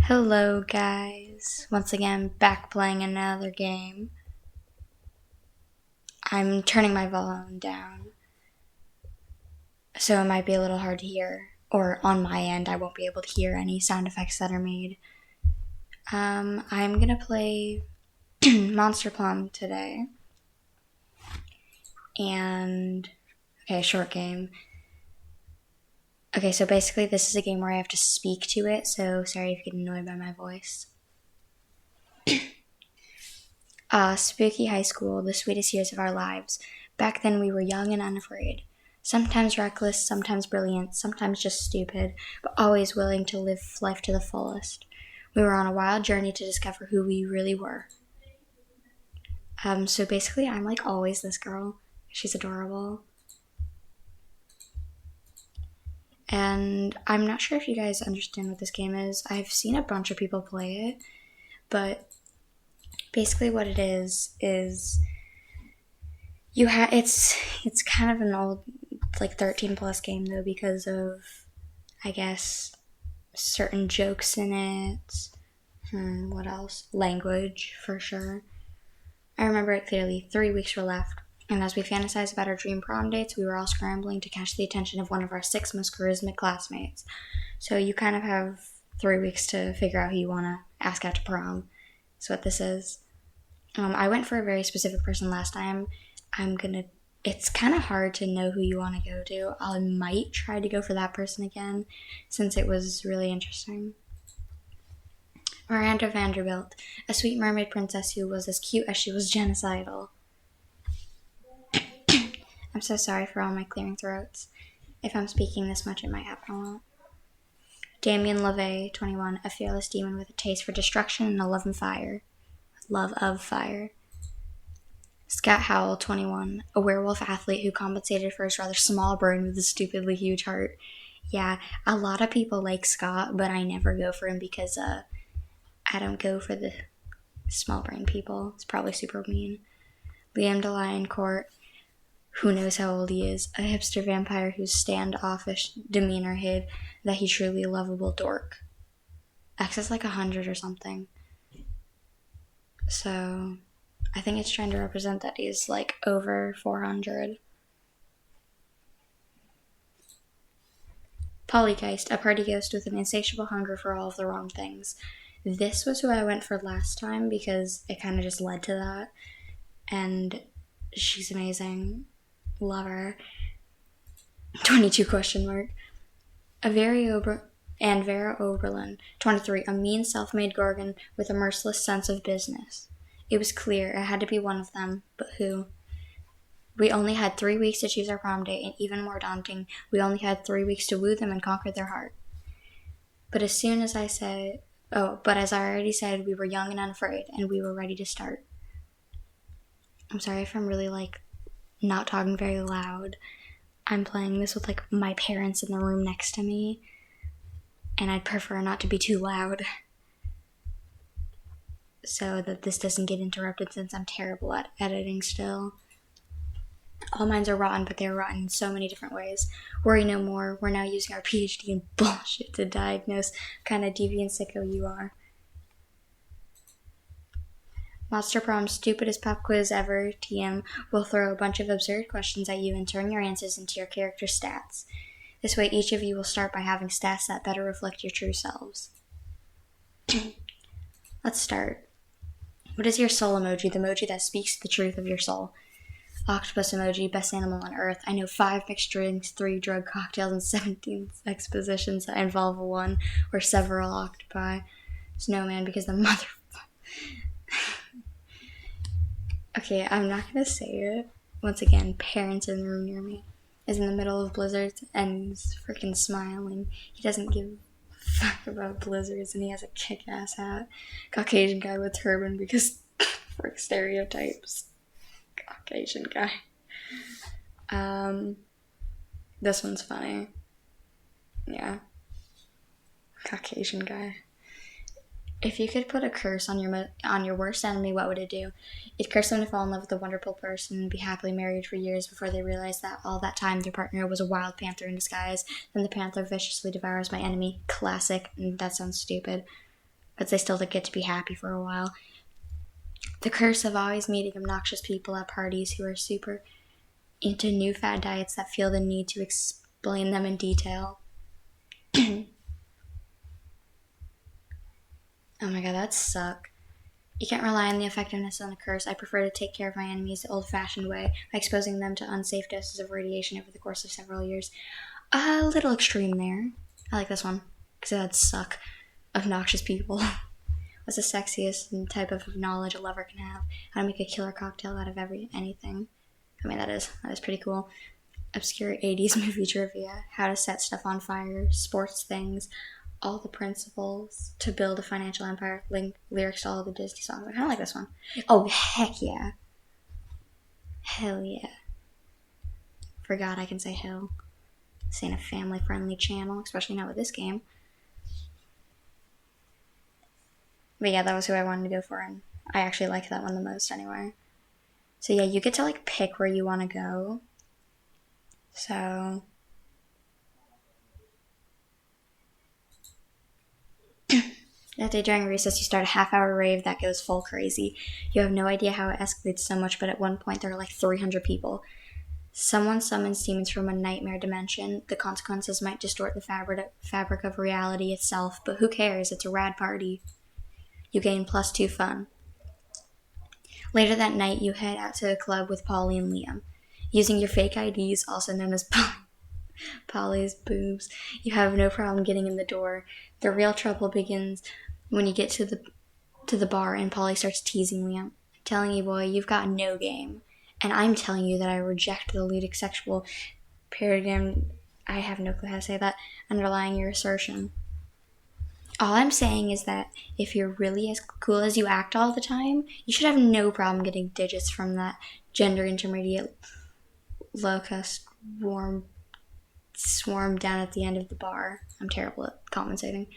Hello guys, once again back playing another game. I'm turning my volume down, so it might be a little hard to hear, or on my end I won't be able to hear any sound effects that are made. I'm gonna play Monster Prom today, and okay, short game. Okay, so basically this is a game where I have to speak to it, so sorry if you get annoyed by my voice. Spooky high school, the sweetest years of our lives. Back then we were young and unafraid. Sometimes reckless, sometimes brilliant, sometimes just stupid, but always willing to live life to the fullest. We were on a wild journey to discover who we really were. So basically I'm like always this girl. She's adorable. And I'm not sure if you guys understand what this game is. I've seen a bunch of people play it, but basically what it is it's kind of an old like 13 plus game though, because of I guess certain jokes in it. What else? Language for sure. I remember it clearly. 3 weeks were left, and as we fantasized about our dream prom dates, we were all scrambling to catch the attention of one of our 6 most charismatic classmates. So you kind of have 3 weeks to figure out who you want to ask out to prom. That's what this is. I went for a very specific person last time. It's kind of hard to know who you want to go to. I might try to go for that person again, since it was really interesting. Miranda Vanderbilt, a sweet mermaid princess who was as cute as she was genocidal. I'm so sorry for all my clearing throats. If I'm speaking this much, it might happen a lot. Damien LaVey, 21, a fearless demon with a taste for destruction and a love of fire. Scott Howell, 21, a werewolf athlete who compensated for his rather small brain with a stupidly huge heart. Yeah, a lot of people like Scott, but I never go for him because I don't go for the small brain people. It's probably super mean. Liam DeLioncourt, who knows how old he is, a hipster vampire whose standoffish demeanor hid that he's truly a lovable dork. X is like 100 or something. So I think it's trying to represent that he's like over 400. Polygeist, a party ghost with an insatiable hunger for all of the wrong things. This was who I went for last time because it kind of just led to that. And she's amazing. Love her. 22 question mark. Vera Oberlin, 23, a mean self-made gorgon with a merciless sense of business. It was clear it had to be one of them, but who? We only had 3 weeks to choose our prom date, and even more daunting, we only had 3 weeks to woo them and conquer their heart. But as I already said, we were young and unafraid, and we were ready to start. I'm sorry if I'm really not talking very loud. I'm playing this with my parents in the room next to me, and I'd prefer not to be too loud so that this doesn't get interrupted, since I'm terrible at editing still. All minds are rotten, but they're rotten in so many different ways. Worry no more. We're now using our PhD in bullshit to diagnose what kind of deviant sicko you are. Monster Prom, stupidest pop quiz ever. TM will throw a bunch of absurd questions at you and turn your answers into your character stats. This way, each of you will start by having stats that better reflect your true selves. Let's start. What is your soul emoji? The emoji that speaks the truth of your soul. Octopus emoji, best animal on earth. I know 5 mixed drinks, 3 drug cocktails, and 17 sex positions that involve one or several octopi. Snowman, because the mother... Okay, I'm not gonna say it. Once again, parents in the room near me is in the middle of blizzards and he's freaking smiling. He doesn't give a fuck about blizzards, and he has a kick-ass hat. Caucasian guy with turban because frick stereotypes. Caucasian guy. This one's funny. Yeah. Caucasian guy. If you could put a curse on your worst enemy, what would it do? It'd curse them to fall in love with a wonderful person and be happily married for years before they realize that all that time their partner was a wild panther in disguise. Then the panther viciously devours my enemy. Classic. That sounds stupid. but they still get to be happy for a while. The curse of always meeting obnoxious people at parties who are super into new fad diets that feel the need to explain them in detail. Oh my god, that suck. You can't rely on the effectiveness of the curse. I prefer to take care of my enemies the old-fashioned way by exposing them to unsafe doses of radiation over the course of several years. A little extreme there. I like this one, because that'd suck. Obnoxious people. What's the sexiest type of knowledge a lover can have? How to make a killer cocktail out of anything. I mean, that is pretty cool. Obscure 80s movie trivia. How to set stuff on fire. Sports things. All the principles to build a financial empire. Lyrics to all the Disney songs. I kind of like this one. Oh, heck yeah. Hell yeah. Forgot I can say hell. This ain't a family-friendly channel, especially not with this game. But yeah, that was who I wanted to go for, and I actually like that one the most anyway. So yeah, you get to like pick where you want to go. So that day during recess, you start a half-hour rave that goes full crazy. You have no idea how it escalates so much, but at one point there are like 300 people. Someone summons demons from a nightmare dimension. The consequences might distort the fabric of reality itself, but who cares? It's a rad party. You gain +2 fun. Later that night, you head out to the club with Polly and Liam. Using your fake IDs, also known as Polly's boobs, you have no problem getting in the door. The real trouble begins when you get to the bar and Polly starts teasing Liam, telling you, boy, you've got no game. And I'm telling you that I reject the ludic sexual paradigm, I have no clue how to say that, underlying your assertion. All I'm saying is that if you're really as cool as you act all the time, you should have no problem getting digits from that gender intermediate locust swarm down at the end of the bar. I'm terrible at compensating.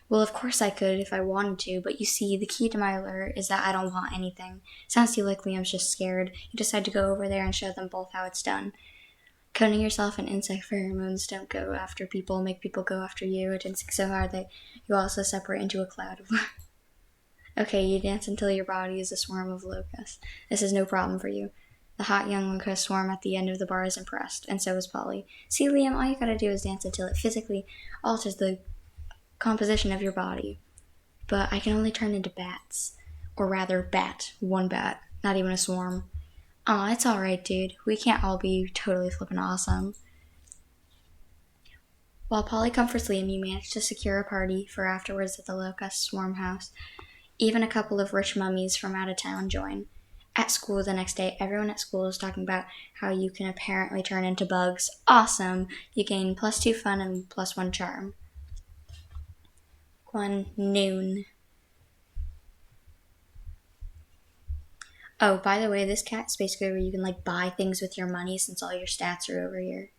Well, of course I could if I wanted to, but you see, the key to my allure is that I don't want anything. Sounds to you like Liam's just scared. You decide to go over there and show them both how it's done. Coating yourself in insect pheromones don't go after people, make people go after you. It insects so hard that you also separate into a cloud of Okay, you dance until your body is a swarm of locusts. This is no problem for you. The hot young locust swarm at the end of the bar is impressed, and so is Polly. See, Liam, all you gotta do is dance until it physically alters the composition of your body. But I can only turn into bats. Or rather, one bat, not even a swarm. Aw, it's alright, dude. We can't all be totally flippin' awesome. While Polly comforts Liam, you manage to secure a party for afterwards at the locust swarm house. Even a couple of rich mummies from out of town join. At school the next day, everyone at school is talking about how you can apparently turn into bugs. Awesome! You gain +2 fun and +1 charm. 1 noon. Oh, by the way, this cat's basically where you can like buy things with your money since all your stats are over here.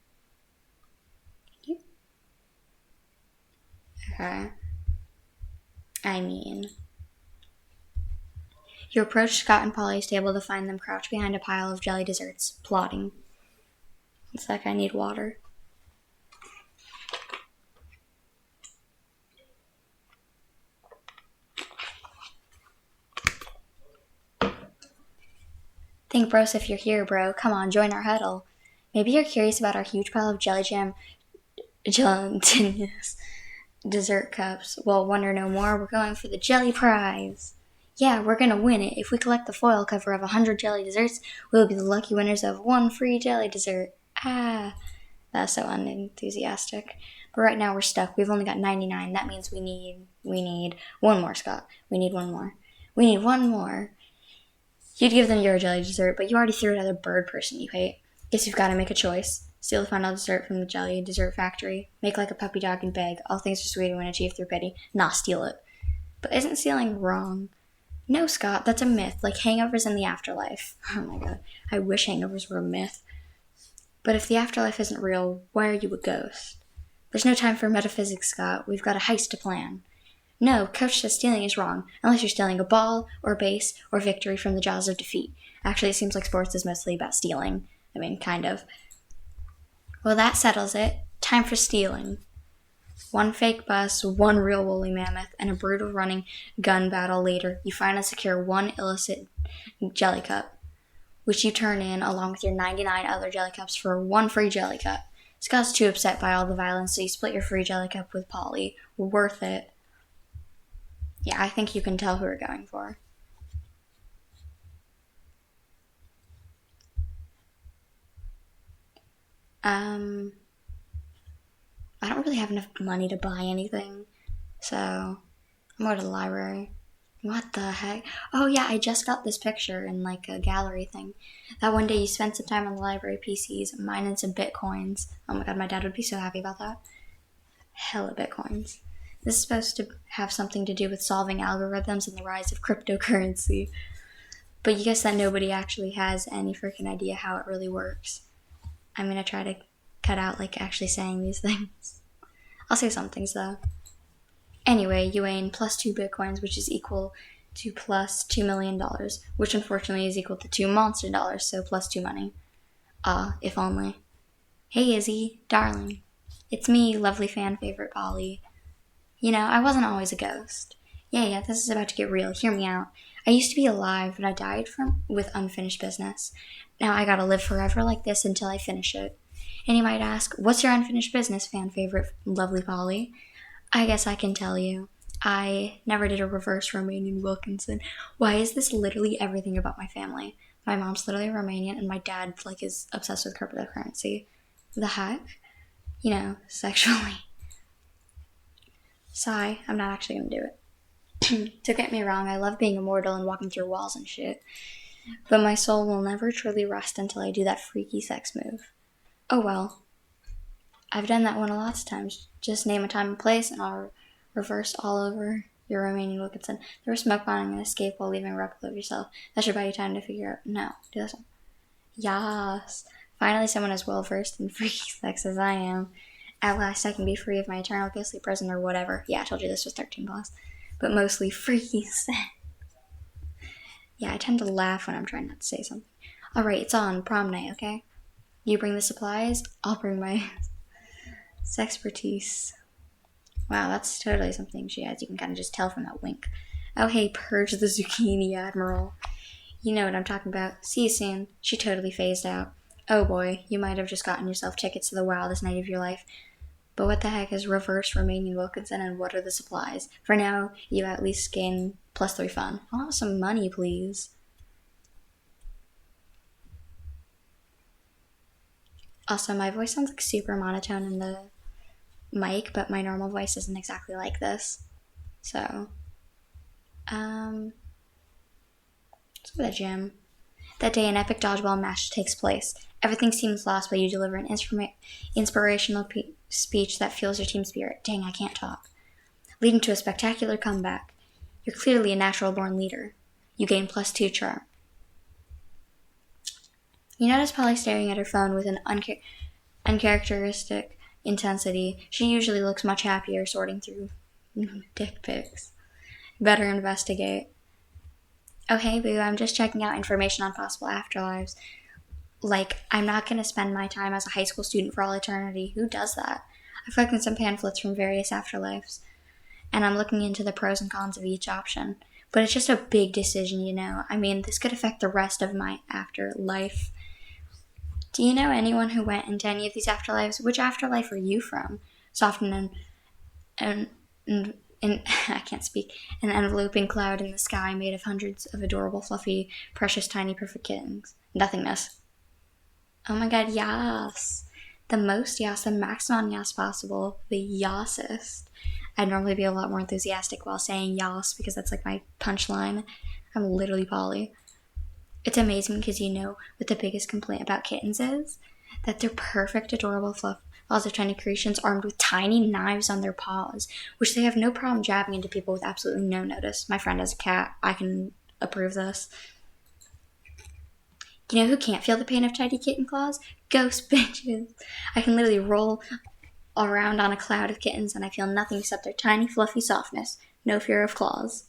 Okay. I mean, you approach Scott and Polly's table to find them crouched behind a pile of jelly desserts, plotting. It's like I need water. Think, bros, if you're here, bro. Come on, join our huddle. Maybe you're curious about our huge pile of jelly jam gelatinous dessert cups. Well, wonder no more. We're going for the jelly prize. Yeah, we're gonna win it. If we collect the foil cover of 100 jelly desserts, we'll be the lucky winners of 1 free jelly dessert. Ah, that's so unenthusiastic. But right now we're stuck. We've only got 99. That means we need one more, Scott. We need one more. We need one more. You'd give them your jelly dessert, but you already threw it at a bird person you hate. Guess you've got to make a choice. Steal the final dessert from the jelly dessert factory. Make like a puppy dog and beg. All things are sweet when achieved through pity. Nah, steal it. But isn't stealing wrong? No, Scott, that's a myth, like hangovers in the afterlife. Oh my god, I wish hangovers were a myth. But if the afterlife isn't real, why are you a ghost? There's no time for metaphysics, Scott. We've got a heist to plan. No, Coach says stealing is wrong, unless you're stealing a ball, or base, or victory from the jaws of defeat. Actually, it seems like sports is mostly about stealing. I mean, kind of. Well, that settles it. Time for stealing. One fake bus, one real woolly mammoth, and a brutal running gun battle later, you finally secure one illicit jelly cup, which you turn in along with your 99 other jelly cups for one free jelly cup. Scott's too upset by all the violence, so you split your free jelly cup with Polly. Worth it. Yeah, I think you can tell who we're going for. I don't really have enough money to buy anything, so I'm going to the library. What the heck? Oh yeah, I just got this picture in like a gallery thing. That one day you spent some time on the library PCs, mining some bitcoins. Oh my god, my dad would be so happy about that. Hella bitcoins. This is supposed to have something to do with solving algorithms and the rise of cryptocurrency. But you guess that nobody actually has any freaking idea how it really works. I'm gonna try to cut out like actually saying these things. I'll say some things though. Anyway, you gain plus 2 bitcoins, which is equal to plus $2 million, which unfortunately is equal to 2 monster dollars, so plus 2 money. If only. Hey Izzy, darling. It's me, lovely fan favorite Polly. You know, I wasn't always a ghost. Yeah, this is about to get real. Hear me out. I used to be alive, but I died with unfinished business. Now I gotta live forever like this until I finish it. And you might ask, what's your unfinished business, fan favorite, lovely Polly? I guess I can tell you. I never did a reverse Romanian Wilkinson. Why is this literally everything about my family? My mom's literally Romanian, and my dad, like, is obsessed with cryptocurrency. The heck? You know, sexually. Sigh, I'm not actually gonna do it. Don't get me wrong, I love being immortal and walking through walls and shit. But my soul will never truly rest until I do that freaky sex move. Oh well. I've done that one lots of times. Just name a time and place and I'll reverse all over your Romanian Wilkinson. There was smoke bombing and escape while leaving a replica of yourself. That should buy you time to figure out. No, do this one. Yas. Finally someone as well versed in freaky sex as I am. At last I can be free of my eternal ghostly prison or whatever. Yeah, I told you this was 13 plus. But mostly freaky sex. Yeah, I tend to laugh when I'm trying not to say something. Alright, it's on prom night, okay? You bring the supplies, I'll bring my sexpertise. Wow, that's totally something she has. You can kind of just tell from that wink. Oh, hey, Purge the Zucchini Admiral. You know what I'm talking about. See you soon. She totally phased out. Oh boy, you might have just gotten yourself tickets to the wildest night of your life. But what the heck is reverse Romanian Wilkinson and what are the supplies? For now, you at least gain plus 3 fun. I'll have some money, please. Also, my voice sounds like super monotone in the mic, but my normal voice isn't exactly like this. So, let's go to the gym. That day, an epic dodgeball match takes place. Everything seems lost, but you deliver an inspirational speech that fuels your team spirit. Dang, I can't talk. Leading to a spectacular comeback. You're clearly a natural-born leader. You gain plus 2 charm. You notice Polly staring at her phone with an uncharacteristic intensity. She usually looks much happier sorting through dick pics. Better investigate. Oh, hey, boo, I'm just checking out information on possible afterlives. Like, I'm not going to spend my time as a high school student for all eternity. Who does that? I've looked at some pamphlets from various afterlives, and I'm looking into the pros and cons of each option. But it's just a big decision, you know. I mean, this could affect the rest of my afterlife. Do you know anyone who went into any of these afterlives? Which afterlife are you from? Soften and I can't speak. An enveloping cloud in the sky made of hundreds of adorable, fluffy, precious, tiny, perfect kittens. Nothingness. Oh my god, yas. The most yas, the maximum yas possible. The yassest. I'd normally be a lot more enthusiastic while saying yas because that's like my punchline. I'm literally Polly. It's amazing because you know what the biggest complaint about kittens is? That they're perfect, adorable fluff balls of tiny creations armed with tiny knives on their paws, which they have no problem jabbing into people with absolutely no notice. My friend has a cat. I can approve this. You know who can't feel the pain of tiny kitten claws? Ghost bitches. I can literally roll around on a cloud of kittens and I feel nothing except their tiny, fluffy softness. No fear of claws.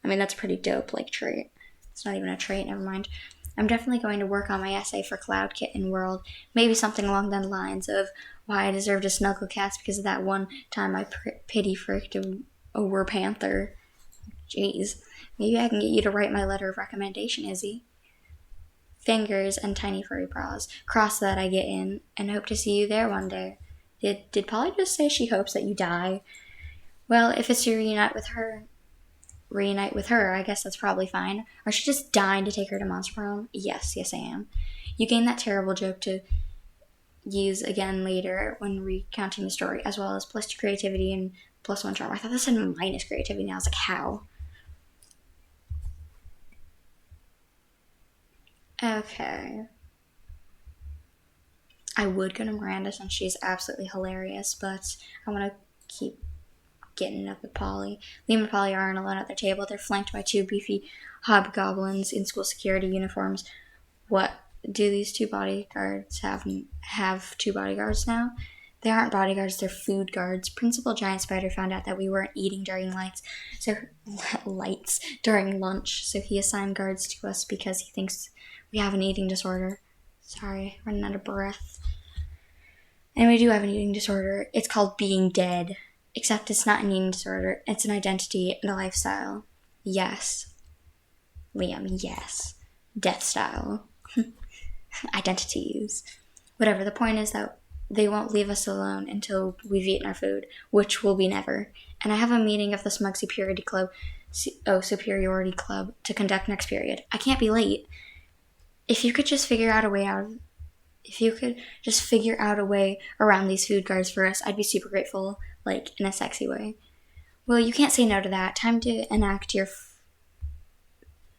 I mean, that's a pretty dope, trait. It's not even a trait, never mind. I'm definitely going to work on my essay for Cloud Kitten World. Maybe something along the lines of why I deserve to snuggle cats because of that one time I pity fricked a werpanther. Jeez. Maybe I can get you to write my letter of recommendation, Izzy. Fingers and tiny furry paws. Cross that I get in and hope to see you there one day. Did Polly just say she hopes that you die? Well, if it's to reunite with her, I guess that's probably fine. Or she just dying to take her to Monster Prom? Yes, I am. You gain that terrible joke to use again later when recounting the story, as well as +2 creativity and +1 charm. I thought this said minus creativity, and I was like, how? Okay. I would go to Miranda since she's absolutely hilarious, but I want to keep getting it up with Polly. Liam and Polly aren't alone at their table. They're flanked by 2 beefy hobgoblins in school security uniforms. What? Do these 2 bodyguards have 2 bodyguards now? They aren't bodyguards, they're food guards. Principal Giant Spider found out that we weren't eating during during lunch, so he assigned guards to us because he thinks we have an eating disorder. Sorry, running out of breath. And we do have an eating disorder. It's called being dead. Except it's not an eating disorder. It's an identity and a lifestyle. Yes. Liam, yes. Death style. Identities. Whatever, the point is that they won't leave us alone until we've eaten our food, which will be never. And I have a meeting of the Smug Superiority Club to conduct next period. I can't be late. If you could just figure out a way around these food guards for us, I'd be super grateful, like in a sexy way. Well, you can't say no to that. Time to enact your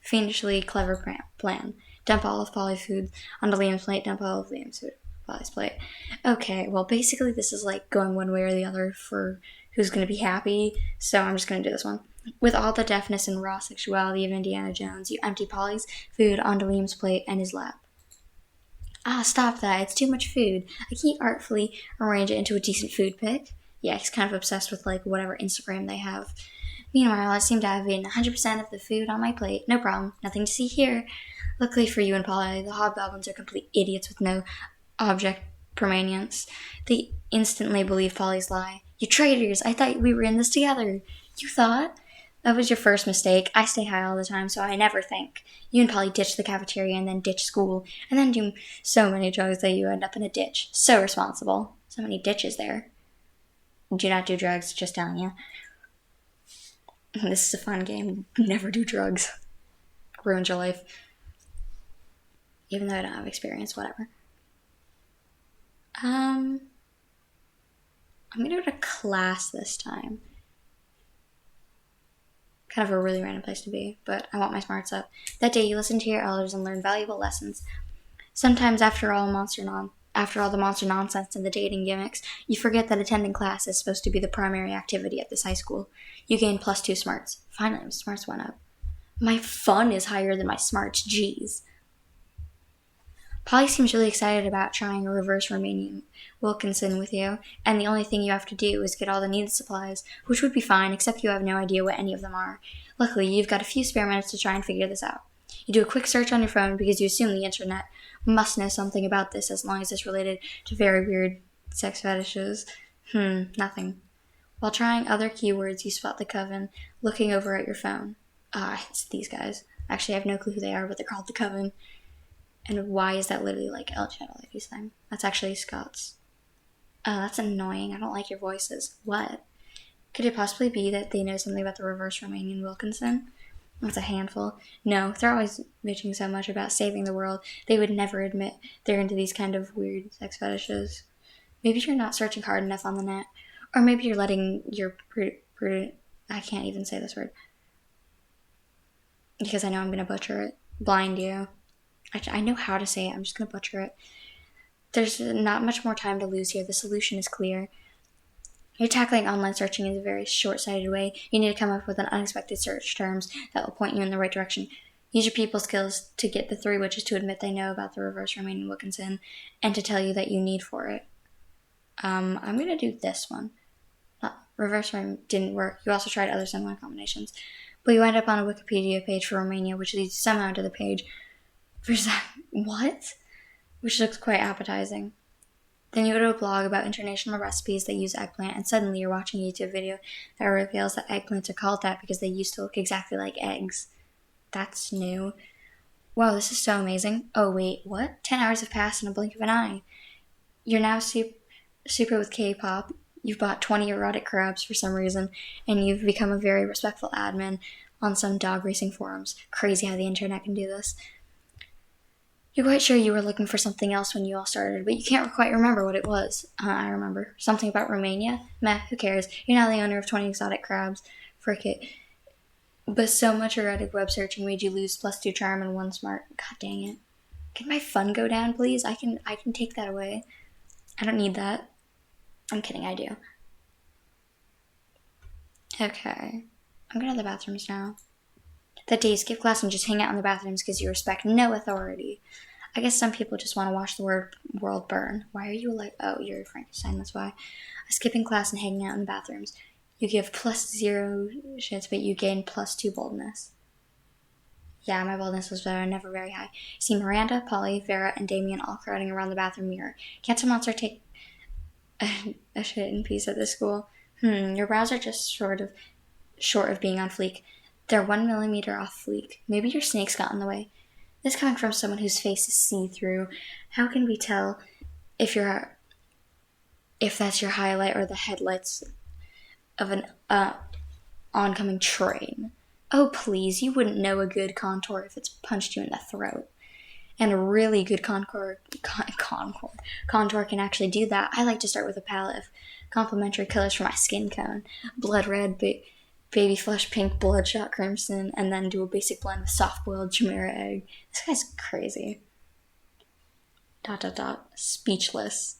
fiendishly clever plan. Dump all of Polly's food onto Liam's plate, dump all of Liam's food on Polly's plate. Okay, well, basically this is like going one way or the other for who's going to be happy, so I'm just going to do this one. With all the deafness and raw sexuality of Indiana Jones, you empty Polly's food onto Liam's plate and his lap. Ah, stop that. It's too much food. I can't artfully arrange it into a decent food pic. Yeah, he's kind of obsessed with, like, whatever Instagram they have. Meanwhile, I seem to have eaten 100% of the food on my plate. No problem. Nothing to see here. Luckily for you and Polly, the hobgoblins are complete idiots with no object permanence. They instantly believe Polly's lie. You traitors! I thought we were in this together. You thought? That was your first mistake. I stay high all the time, so I never think. You and Polly ditch the cafeteria and then ditch school, and then do so many drugs that you end up in a ditch. So responsible. So many ditches there. Do not do drugs, just telling you. This is a fun game. Never do drugs. Ruins your life. Even though I don't have experience, whatever. I'm gonna go to class this time. Kind of a really random place to be, but I want my smarts up. That day you listen to your elders and learn valuable lessons. Sometimes after all the monster nonsense and the dating gimmicks, you forget that attending class is supposed to be the primary activity at this high school. You gain +2 smarts. Finally, my smarts went up. My fun is higher than my smarts, jeez. Polly seems really excited about trying a reverse Romanian Wilkinson with you, and the only thing you have to do is get all the needed supplies, which would be fine, except you have no idea what any of them are. Luckily, you've got a few spare minutes to try and figure this out. You do a quick search on your phone because you assume the internet must know something about this as long as it's related to very weird sex fetishes. Nothing. While trying other keywords, you spot the Coven looking over at your phone. It's these guys. Actually, I have no clue who they are, but they're called the Coven. And why is that literally like El Shadow Lady's thing? That's actually Scott's. That's annoying. I don't like your voices. What? Could it possibly be that they know something about the reverse Romanian Wilkinson? That's a handful. No, they're always bitching so much about saving the world, they would never admit they're into these kind of weird sex fetishes. Maybe you're not searching hard enough on the net. Or maybe you're letting your I can't even say this word. Because I know I'm going to butcher it. Blind you. I know how to say it. I'm just going to butcher it. There's not much more time to lose here. The solution is clear. You're tackling online searching in a very short-sighted way. You need to come up with an unexpected search terms that will point you in the right direction. Use your people skills to get the 3 witches to admit they know about the reverse Romanian Wilkinson and to tell you that you need for it. I'm going to do this one. Reverse Rome didn't work. You also tried other similar combinations. But you end up on a Wikipedia page for Romania, which leads somehow to the page. What? Which looks quite appetizing. Then you go to a blog about international recipes that use eggplant, and suddenly you're watching a YouTube video that reveals that eggplants are called that because they used to look exactly like eggs. That's new. Wow, this is so amazing. Oh wait, what? 10 hours have passed in a blink of an eye. You're now super with K-pop. You've bought 20 erotic crabs for some reason, and you've become a very respectful admin on some dog racing forums. Crazy how the internet can do this. You're quite sure you were looking for something else when you all started, but you can't quite remember what it was. I remember. Something about Romania? Meh, who cares? You're now the owner of 20 exotic crabs. Frick it. But so much erotic web searching made you lose +2 charm and 1 smart. God dang it. Can my fun go down, please? I can take that away. I don't need that. I'm kidding, I do. Okay. I'm going to the bathrooms now. That day you skip class and just hang out in the bathrooms because you respect no authority. I guess some people just want to watch the world burn. Why are you like, oh, you're Frankenstein, that's why. Skipping class and hanging out in the bathrooms. You give +0 shits, but you gain +2 boldness. Yeah, my boldness was never very high. See Miranda, Polly, Vera, and Damien all crowding around the bathroom mirror. Can't a monster take a shit in peace at this school? Your brows are just short of being on fleek. They're 1 millimeter off fleek. Maybe your snakes got in the way. This coming from someone whose face is see-through. How can we tell if that's your highlight or the headlights of an oncoming train? Oh, please, you wouldn't know a good contour if it's punched you in the throat. And a really good contour can actually do that. I like to start with a palette of complementary colors for my skin tone. Blood red, baby flesh pink, bloodshot crimson, and then do a basic blend with soft-boiled chimera egg. This guy's crazy. ... Speechless.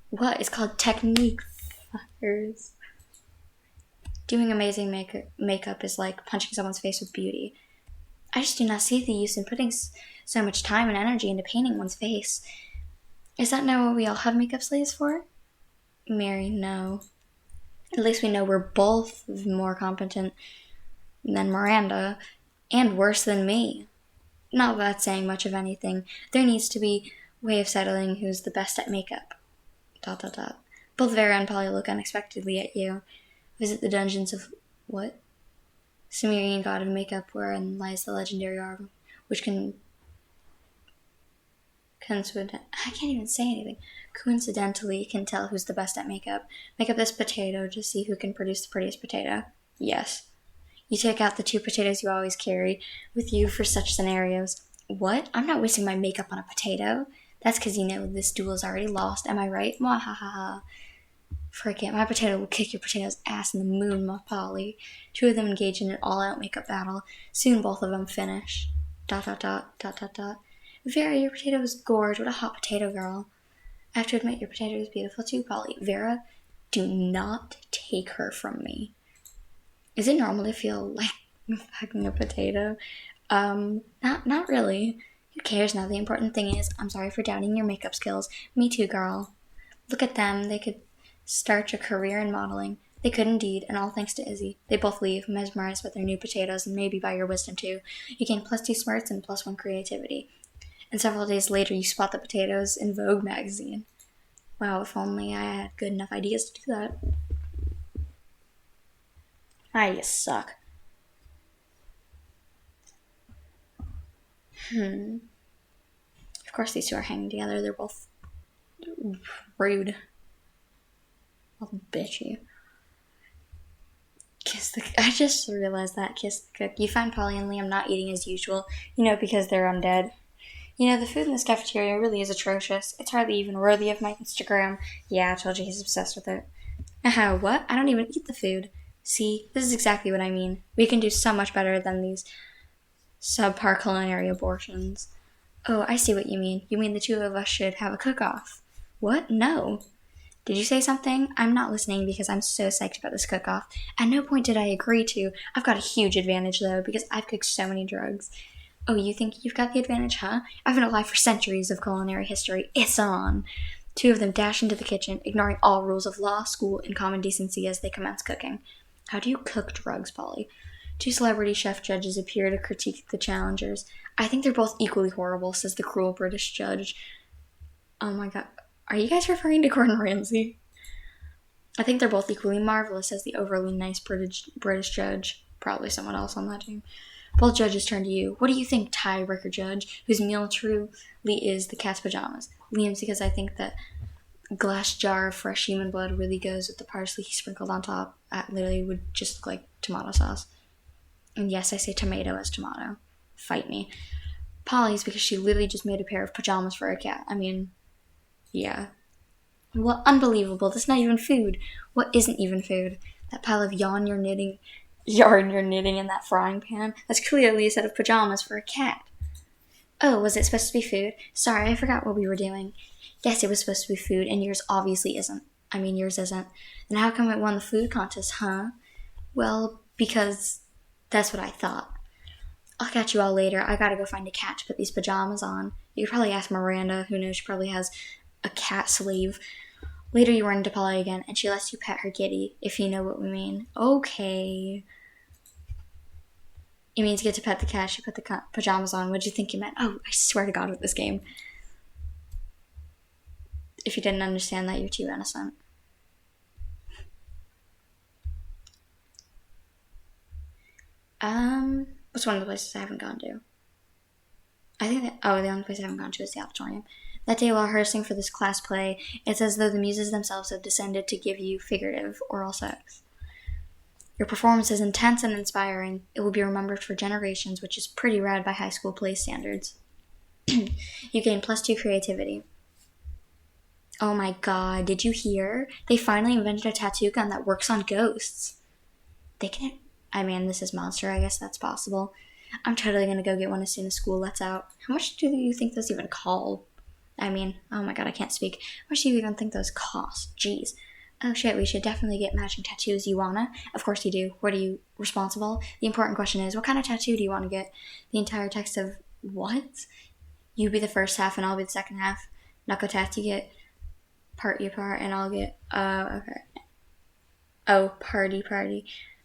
What? It's called technique, fuckers. Doing amazing makeup is like punching someone's face with beauty. I just do not see the use in putting so much time and energy into painting one's face. Is that not what we all have makeup slaves for? Mary, no. At least we know we're both more competent than Miranda, and worse than me. Not that that's saying much of anything. There needs to be a way of settling who's the best at makeup. ... Both Vera and Polly look unexpectedly at you. Visit the dungeons of... what? Sumerian god of makeup, wherein lies the legendary arm, which can... I can't even say anything. Coincidentally can tell who's the best at makeup. Make up this potato to see who can produce the prettiest potato. Yes. You take out the 2 potatoes you always carry with you for such scenarios. What? I'm not wasting my makeup on a potato. That's because you know this duel is already lost. Am I right? Mwahaha. Frick it, my potato will kick your potato's ass in the moon, my Polly. 2 of them engage in an all-out makeup battle. Soon both of them finish. ... Vera, your potato is gorge. What a hot potato, girl. I have to admit, your potato is beautiful too, Polly. Vera, do not take her from me. Is it normal to feel like fucking a potato? Not really. Who cares now? The important thing is, I'm sorry for doubting your makeup skills. Me too, girl. Look at them. They could start a career in modeling. They could indeed, and all thanks to Izzy. They both leave, mesmerized by their new potatoes, and maybe by your wisdom too. You gain +2 smarts and +1 creativity. And several days later, you spot the potatoes in Vogue magazine. Wow, if only I had good enough ideas to do that. You suck. Of course these 2 are hanging together. They're both rude. Both bitchy. I just realized that. Kiss the cook. You find Polly and Liam not eating as usual. Because they're undead. The food in this cafeteria really is atrocious. It's hardly even worthy of my Instagram. Yeah, I told you he's obsessed with it. What? I don't even eat the food. See, this is exactly what I mean. We can do so much better than these subpar culinary abortions. Oh, I see what you mean. You mean the 2 of us should have a cook-off. What? No. Did you say something? I'm not listening because I'm so psyched about this cook-off. At no point did I agree to. I've got a huge advantage, though, because I've cooked so many drugs. Oh, you think you've got the advantage, huh? I've been alive for centuries of culinary history. It's on. 2 of them dash into the kitchen, ignoring all rules of law, school, and common decency as they commence cooking. How do you cook drugs, Polly? 2 celebrity chef judges appear to critique the challengers. I think they're both equally horrible, says the cruel British judge. Oh my god. Are you guys referring to Gordon Ramsay? I think they're both equally marvelous as the overly nice British judge. Probably someone else on that team. Both judges turn to you. What do you think, tiebreaker judge, whose meal truly is the cat's pajamas? Liam's, because I think that glass jar of fresh human blood really goes with the parsley he sprinkled on top. That literally would just look like tomato sauce. And yes, I say tomato as tomato. Fight me. Polly's, because she literally just made a pair of pajamas for a cat. I mean, yeah. Well, unbelievable. That's not even food. What isn't even food? That pile of yarn you're knitting in that frying pan? That's clearly a set of pajamas for a cat. Oh, was it supposed to be food? Sorry, I forgot what we were doing. Yes, it was supposed to be food, and yours obviously isn't. I mean, yours isn't. Then how come it won the food contest, huh? Well, because that's what I thought. I'll catch you all later. I gotta go find a cat to put these pajamas on. You could probably ask Miranda. Who knows, she probably has a cat slave. Later you run into Polly again, and she lets you pet her kitty, if you know what we mean. Okay. It means you get to pet the cat. She put the pajamas on. What'd you think you meant? Oh, I swear to God with this game. If you didn't understand that, you're too innocent. What's one of the places I haven't gone to? I think that, the only place I haven't gone to is the auditorium. That day while rehearsing for this class play, it's as though the muses themselves have descended to give you figurative oral sex. Your performance is intense and inspiring. It will be remembered for generations, which is pretty rad by high school play standards. You gain +2 creativity. Oh my god, did you hear? They finally invented a tattoo gun that works on ghosts. This is Monster, I guess that's possible. I'm totally gonna go get one as soon as school lets out. How much do you think those even call? Oh my god, I can't speak. How much do you even think those cost? Jeez. Oh shit, we should definitely get matching tattoos. You wanna? Of course you do. What are you, responsible? The important question is, what kind of tattoo do you want to get? The entire text of what? You be the first half and I'll be the second half. Knuckle tats, you get part you part and I'll get, okay. Oh, party.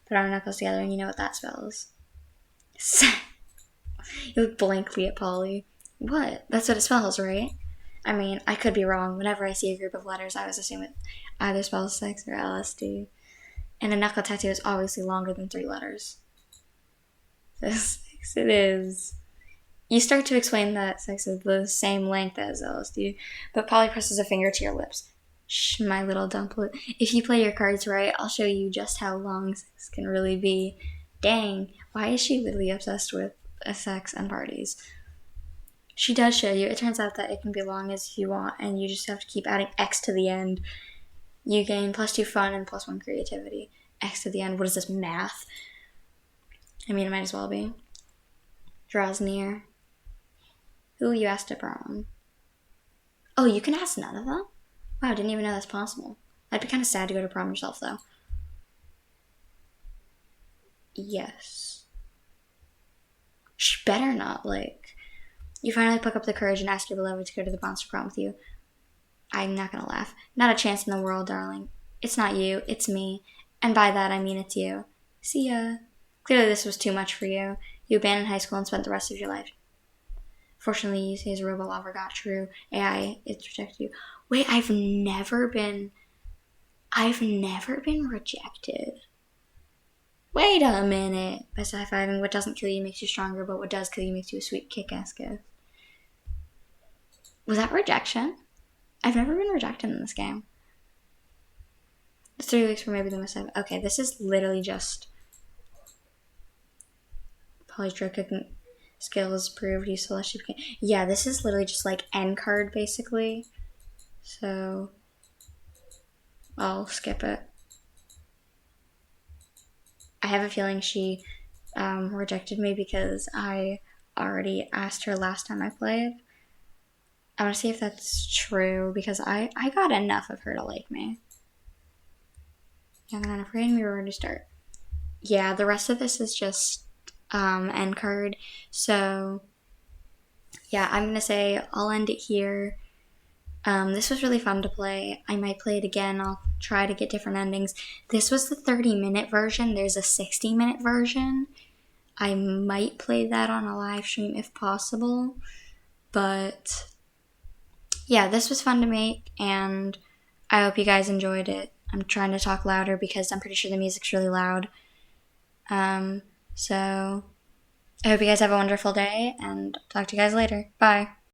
Put our knuckles together and you know what that spells. You look blankly at Polly. What? That's what it spells, right? I could be wrong. Whenever I see a group of letters, I always assume it either spells sex or LSD. And a knuckle tattoo is obviously longer than 3 letters. Sex it is. You start to explain that sex is the same length as LSD, but Polly presses a finger to your lips. Shh, my little dumplet. If you play your cards right, I'll show you just how long sex can really be. Dang, why is she literally obsessed with sex and parties? She does show you. It turns out that it can be long as you want, and you just have to keep adding X to the end. You gain +2 fun and +1 creativity. X to the end. What is this, math? It might as well be. Draws near. Who you asked to prom? Oh, you can ask none of them? Wow, I didn't even know that's possible. I'd be kind of sad to go to prom yourself, though. Yes. She better not, You finally pick up the courage and ask your beloved to go to the Monster Prom with you. I'm not gonna laugh. Not a chance in the world, darling. It's not you, it's me. And by that, I mean it's you. See ya. Clearly this was too much for you. You abandoned high school and spent the rest of your life. Fortunately, you say his robot lover got true. AI, it's rejected you. Wait, I've never been rejected. Wait a minute. Best high-fiving. What doesn't kill you makes you stronger, but what does kill you makes you a sweet kick-ass gift. Was that rejection? I've never been rejected in this game. The 3 weeks were maybe the most Okay, this is literally just Polly's drug cooking skills proved useful as she became. Yeah, this is literally just end card basically. So I'll skip it. I have a feeling she rejected me because I already asked her last time I played. I want to see if that's true because I got enough of her to like me. Young and unafraid, we were ready to start. Yeah, the rest of this is just end card. So yeah, I'm going to say I'll end it here. This was really fun to play. I might play it again. I'll try to get different endings. This was the 30-minute version. There's a 60-minute version. I might play that on a live stream if possible. But yeah, this was fun to make, and I hope you guys enjoyed it. I'm trying to talk louder because I'm pretty sure the music's really loud. So I hope you guys have a wonderful day, and talk to you guys later. Bye.